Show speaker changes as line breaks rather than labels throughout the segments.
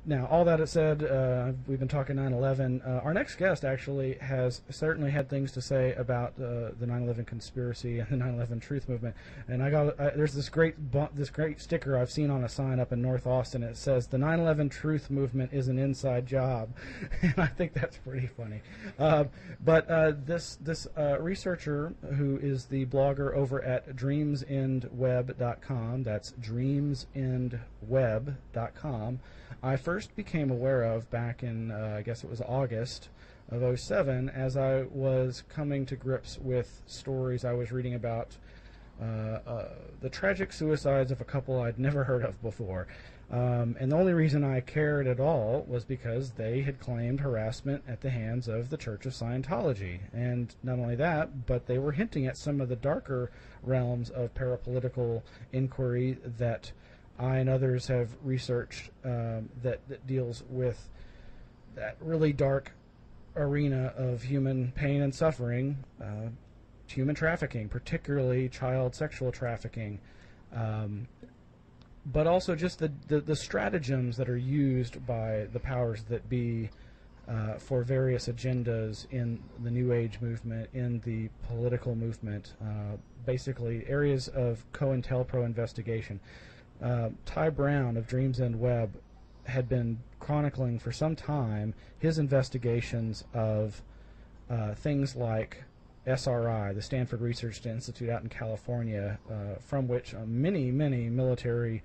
Now, all that said, we've been talking 9/11. Our next guest actually has certainly had things to say about the 9/11 conspiracy and the 9/11 truth movement. And there's this great sticker I've seen on a sign up in North Austin. It says, "The 9/11 truth movement is an inside job," and I think that's pretty funny. But this researcher, who is the blogger over at dreamsendweb.com, that's dreamsendweb.com, I first became aware of back in, I guess it was August of '07, as I was coming to grips with stories I was reading about the tragic suicides of a couple I'd never heard of before. And the only reason I cared at all was because they had claimed harassment at the hands of the Church of Scientology. And not only that, but they were hinting at some of the darker realms of parapolitical inquiry that I and others have researched that deals with that really dark arena of human pain and suffering, human trafficking, particularly child sexual trafficking, but also just the stratagems that are used by the powers that be for various agendas in the New Age movement, in the political movement, basically areas of COINTELPRO investigation. Ty Brown of Dreams End Web had been chronicling for some time his investigations of things like SRI, the Stanford Research Institute out in California, from which many military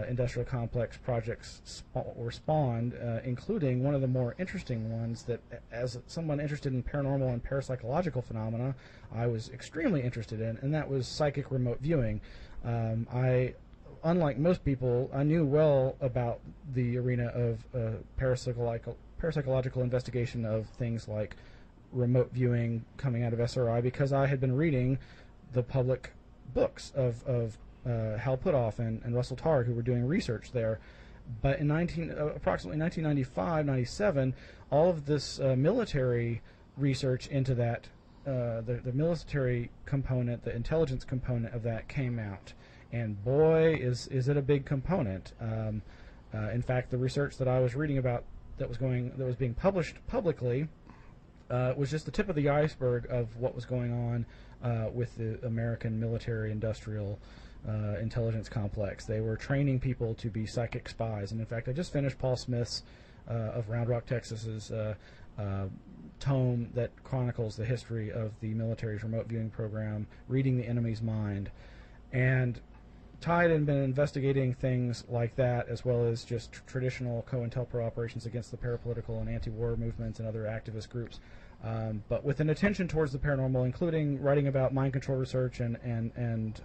industrial complex projects were spawned, including one of the more interesting ones that, as someone interested in paranormal and parapsychological phenomena, I was extremely interested in, and that was psychic remote viewing. Unlike most people, I knew well about the arena of parapsychological investigation of things like remote viewing coming out of SRI, because I had been reading the public books of Hal Puthoff and Russell Targ, who were doing research there. But in approximately 1995-97, all of this military research into that, the military component, the intelligence component of that came out. And boy, is it a big component. In fact, the research that I was reading about that was being published publicly was just the tip of the iceberg of what was going on with the American military-industrial intelligence complex. They were training people to be psychic spies. And in fact, I just finished Paul Smith's of Round Rock, Texas's tome that chronicles the history of the military's remote viewing program, Reading the Enemy's Mind. And Ty had been investigating things like that, as well as just traditional COINTELPRO operations against the parapolitical and anti-war movements and other activist groups, but with an attention towards the paranormal, including writing about mind control research and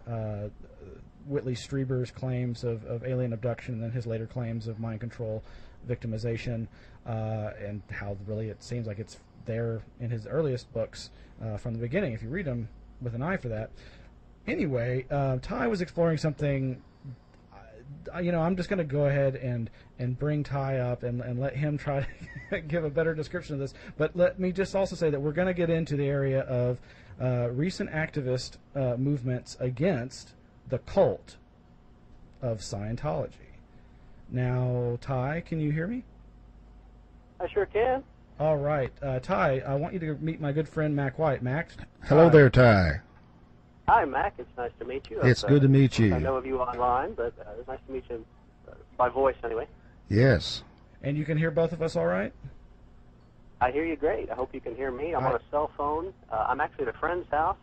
Whitley Strieber's claims of alien abduction, and then his later claims of mind control victimization, and how really it seems like it's there in his earliest books from the beginning, if you read them with an eye for that. Anyway, Ty was exploring something. I'm just going to go ahead and bring Ty up and let him try to give a better description of this. But let me just also say that we're going to get into the area of recent activist movements against the cult of Scientology. Now, Ty, can you hear me?
I sure can.
All right. Ty, I want you to meet my good friend Mack White. Mack?
Hello there, Ty.
Hi, Mac. It's nice to meet you.
It's good to meet you.
I know of you online, but it's nice to meet you by voice anyway.
Yes.
And you can hear both of us all right?
I hear you great. I hope you can hear me. I'm on a cell phone. I'm actually at a friend's house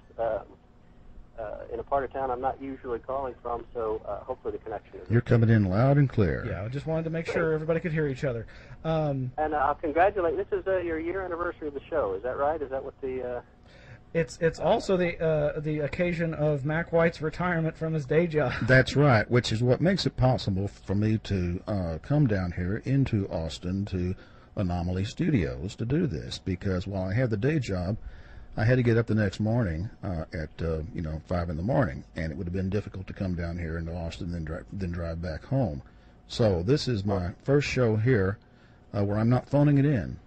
in a part of town I'm not usually calling from, so hopefully the connection is...
You're coming in loud and clear.
Yeah, I just wanted to make sure everybody could hear each other.
And I'll congratulate... This is your year anniversary of the show. Is that right? Is that what the...
It's also the occasion of Mack White's retirement from his day job.
That's right, which is what makes it possible for me to come down here into Austin to Anomaly Studios to do this, because while I had the day job, I had to get up the next morning at 5 in the morning, and it would have been difficult to come down here into Austin and then drive back home. So this is my first show here where I'm not phoning it in.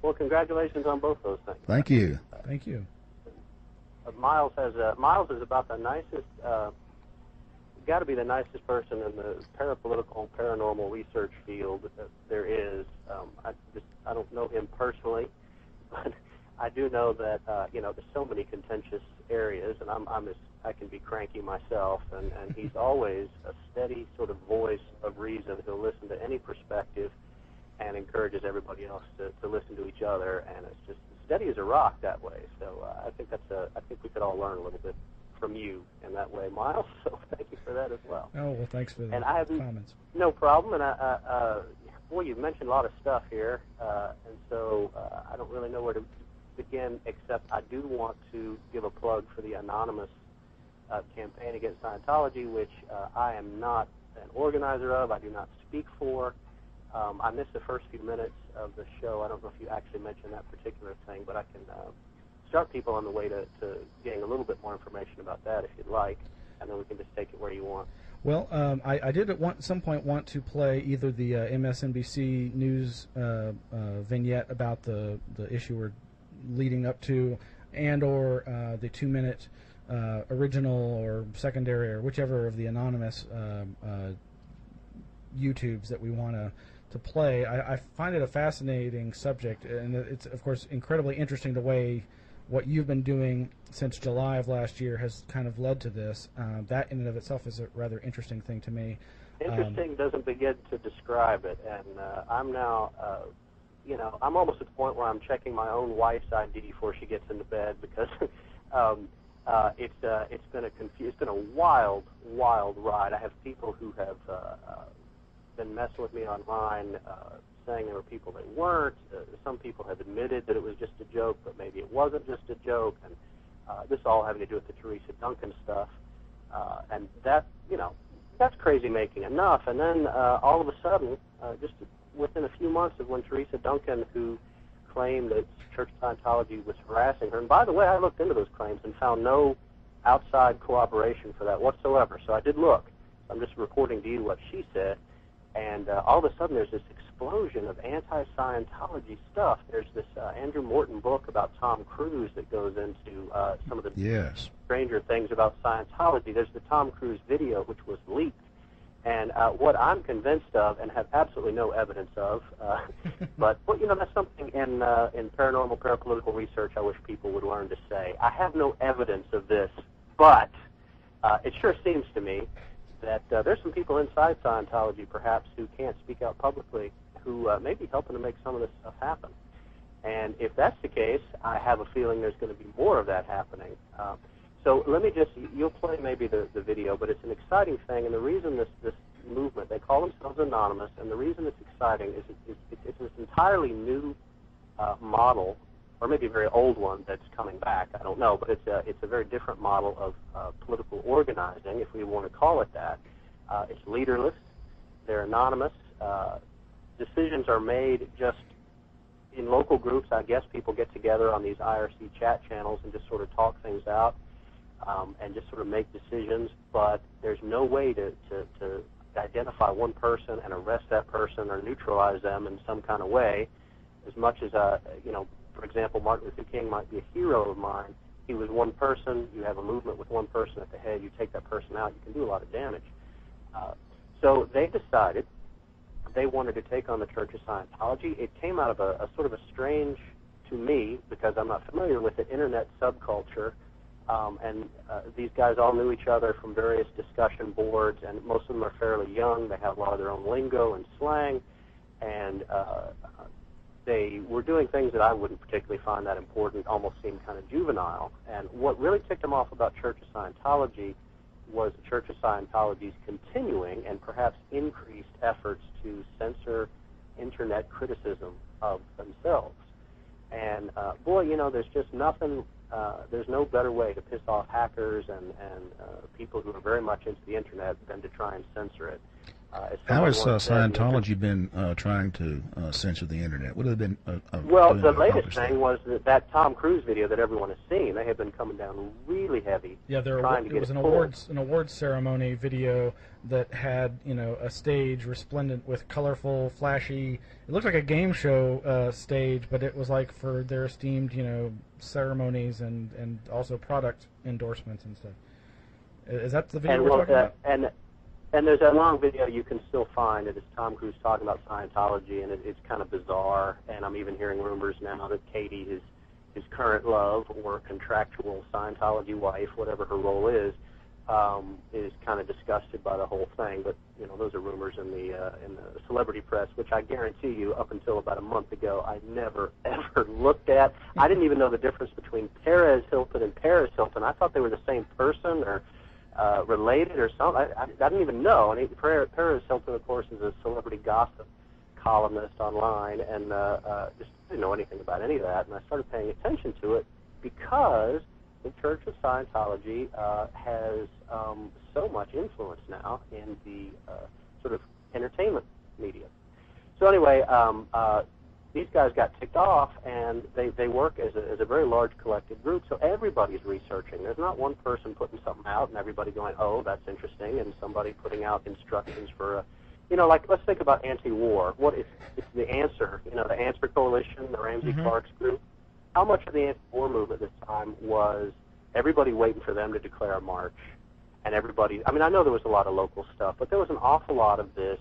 Well, congratulations on both those things.
Thank you.
Thank you.
Miles is about the nicest got to be the nicest person in the parapolitical paranormal research field that there is. I don't know him personally, but I do know that there's so many contentious areas, and I can be cranky myself, and he's always a steady sort of voice of reason. He'll listen to any perspective and encourages everybody else to listen to each other, and it's just steady as a rock that way. So I think we could all learn a little bit from you in that way, Miles. So thank you for that as well.
Oh, well, thanks for the comments.
No problem. And boy, you've mentioned a lot of stuff here, and so I don't really know where to begin, except I do want to give a plug for the anonymous campaign against Scientology, which I am not an organizer of. I do not speak for. I missed the first few minutes of the show. I don't know if you actually mentioned that particular thing, but I can start people on the way to getting a little bit more information about that if you'd like, and then we can just take it where you want.
Well, I did at some point want to play either the MSNBC news vignette about the issue we're leading up to, and or the 2-minute original or secondary or whichever of the anonymous YouTubes that we want to play. I find it a fascinating subject, and it's, of course, incredibly interesting the way what you've been doing since July of last year has kind of led to this. That in and of itself is a rather interesting thing to me.
Interesting doesn't begin to describe it, and I'm now, I'm almost at the point where I'm checking my own wife's ID before she gets into bed, because it's been a wild ride. I have people who have been messing with me online, saying there were people that weren't. Some people have admitted that it was just a joke, but maybe it wasn't just a joke, and this all having to do with the Teresa Duncan stuff, and that, that's crazy making enough. And then all of a sudden, just within a few months of when Teresa Duncan, who claimed that Church of Scientology was harassing her, and by the way, I looked into those claims and found no outside cooperation for that whatsoever, so I did look. I'm just reporting to you what she said. And all of a sudden, there's this explosion of anti-Scientology stuff. There's this Andrew Morton book about Tom Cruise that goes into some of the stranger things about Scientology. There's the Tom Cruise video, which was leaked. And what I'm convinced of, and have absolutely no evidence of, but that's something in paranormal, parapolitical research I wish people would learn to say. I have no evidence of this, but it sure seems to me that there's some people inside Scientology, perhaps, who can't speak out publicly, who may be helping to make some of this stuff happen. And if that's the case, I have a feeling there's going to be more of that happening. So let me you'll play maybe the video, but it's an exciting thing, and the reason this movement, they call themselves anonymous, and the reason it's exciting is it's this entirely new model, or maybe a very old one that's coming back, I don't know, but it's a very different model of political organizing, if we want to call it that. It's leaderless, they're anonymous, decisions are made just in local groups. I guess people get together on these IRC chat channels and just sort of talk things out, and just sort of make decisions, but there's no way to identify one person and arrest that person or neutralize them in some kind of way, as much as, for example, Martin Luther King might be a hero of mine. He was one person. You have a movement with one person at the head. You take that person out, you can do a lot of damage. So they decided they wanted to take on the Church of Scientology. It came out of a sort of a strange, to me, because I'm not familiar with the internet subculture, and these guys all knew each other from various discussion boards, and most of them are fairly young. They have a lot of their own lingo and slang, and they were doing things that I wouldn't particularly find that important, almost seemed kind of juvenile. And what really ticked them off about Church of Scientology was the Church of Scientology's continuing and perhaps increased efforts to censor internet criticism of themselves. And boy, there's just nothing, there's no better way to piss off hackers and people who are very much into the internet than to try and censor it.
How has Scientology been trying to censor the internet? What have they been
well, the latest thing was that Tom Cruise video that everyone has seen. They have been coming down really heavy. Yeah,
it was an awards ceremony video that had a stage resplendent with colorful, flashy. It looked like a game show stage, but it was like for their esteemed ceremonies and also product endorsements and stuff. Is that the video we're talking about?
And there's that long video you can still find. It is Tom Cruise talking about Scientology, and it's kind of bizarre. And I'm even hearing rumors now that Katie, his current love or contractual Scientology wife, whatever her role is kind of disgusted by the whole thing. But those are rumors in the celebrity press, which I guarantee you, up until about a month ago, I never ever looked at. I didn't even know the difference between Perez Hilton and Paris Hilton. I thought they were the same person or related or something. I didn't even know. And Paris Hilton, of course, is a celebrity gossip columnist online, and just didn't know anything about any of that. And I started paying attention to it because the Church of Scientology has so much influence now in the sort of entertainment media. So anyway, these guys got ticked off, and they work as a very large collective group, so everybody's researching. There's not one person putting something out and everybody going, oh, that's interesting, and somebody putting out instructions for like, let's think about anti-war. It's the Answer, the Answer Coalition, the Ramsey Clark's group. How much of the anti-war movement this time was everybody waiting for them to declare a march, and everybody, I know there was a lot of local stuff, but there was an awful lot of this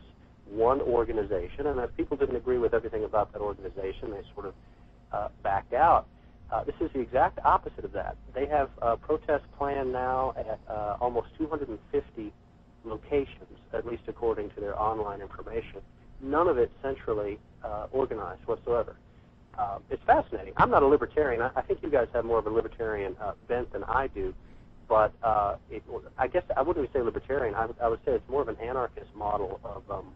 one organization, and if people didn't agree with everything about that organization, they sort of backed out. This is the exact opposite of that. They have a protest planned now at almost 250 locations, at least according to their online information. None of it centrally organized whatsoever. It's fascinating. I'm not a libertarian. I think you guys have more of a libertarian bent than I do, but I guess I wouldn't even say libertarian. I would say it's more of an anarchist model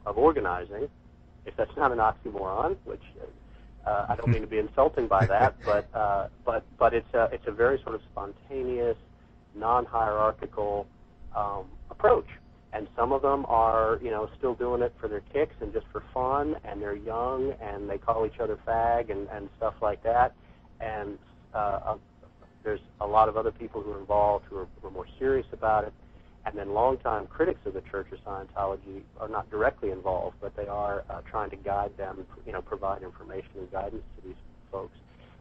of organizing, if that's not an oxymoron, which I don't mean to be insulting by that, but it's a very sort of spontaneous, non-hierarchical approach. And some of them are, still doing it for their kicks and just for fun, and they're young, and they call each other fag and stuff like that. And there's a lot of other people who are involved who are more serious about it. And then longtime critics of the Church of Scientology are not directly involved, but they are trying to guide them, provide information and guidance to these folks.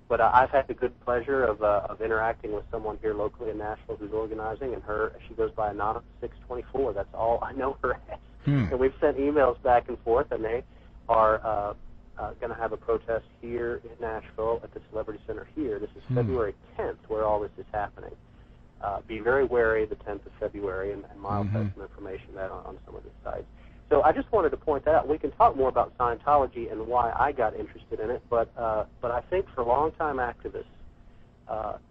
But I've had the good pleasure of interacting with someone here locally in Nashville who's organizing, and she goes by Anonymous 624. That's all I know her as. And we've sent emails back and forth, and they are going to have a protest here in Nashville at the Celebrity Center here. This is February 10th, where all this is happening. Be very wary the 10th of February, and Miles has some information on some of the sites. So I just wanted to point that out. We can talk more about Scientology and why I got interested in it, but I think for longtime activists,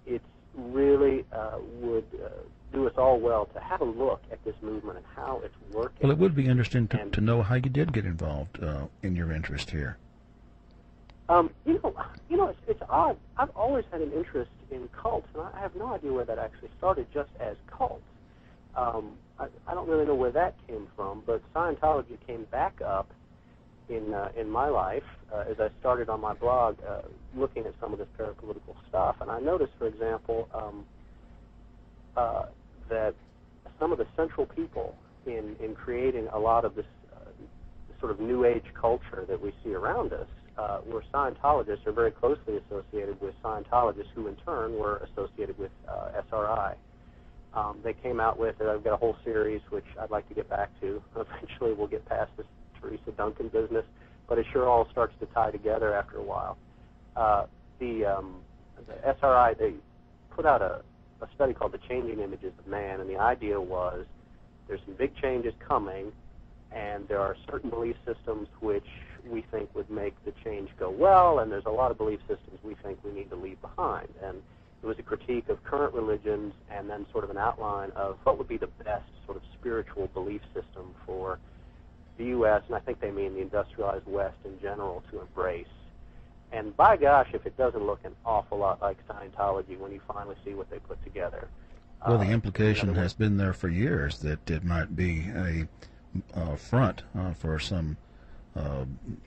it really would do us all well to have a look at this movement and how it's working.
Well, it would be interesting to know how you did get involved in your interest here.
It's odd. I've always had an interest in cults, and I have no idea where that actually started just as cults. I don't really know where that came from, but Scientology came back up in my life as I started on my blog looking at some of this parapolitical stuff. And I noticed, for example, that some of the central people in creating a lot of this sort of New Age culture that we see around us were Scientologists, or very closely associated with Scientologists, who in turn were associated with SRI. They came out with it. I've got a whole series, which I'd like to get back to. Eventually we'll get past this Teresa Duncan business, but it sure all starts to tie together after a while. The SRI, they put out a study called The Changing Images of Man, and the idea was there's some big changes coming, and there are certain belief systems which we think would make the change go well, and there's a lot of belief systems we think we need to leave behind. And it was a critique of current religions and then sort of an outline of what would be the best sort of spiritual belief system for the U.S., and I think they mean the industrialized West in general, to embrace. And by gosh, if it doesn't look an awful lot like Scientology when you finally see what they put together.
Well, the implication has been there for years that it might be a front for some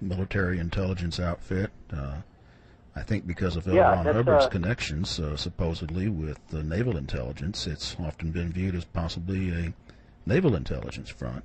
military intelligence outfit. I think because of L. Ron Hubbard's connections, supposedly, with the naval intelligence, it's often been viewed as possibly a naval intelligence front.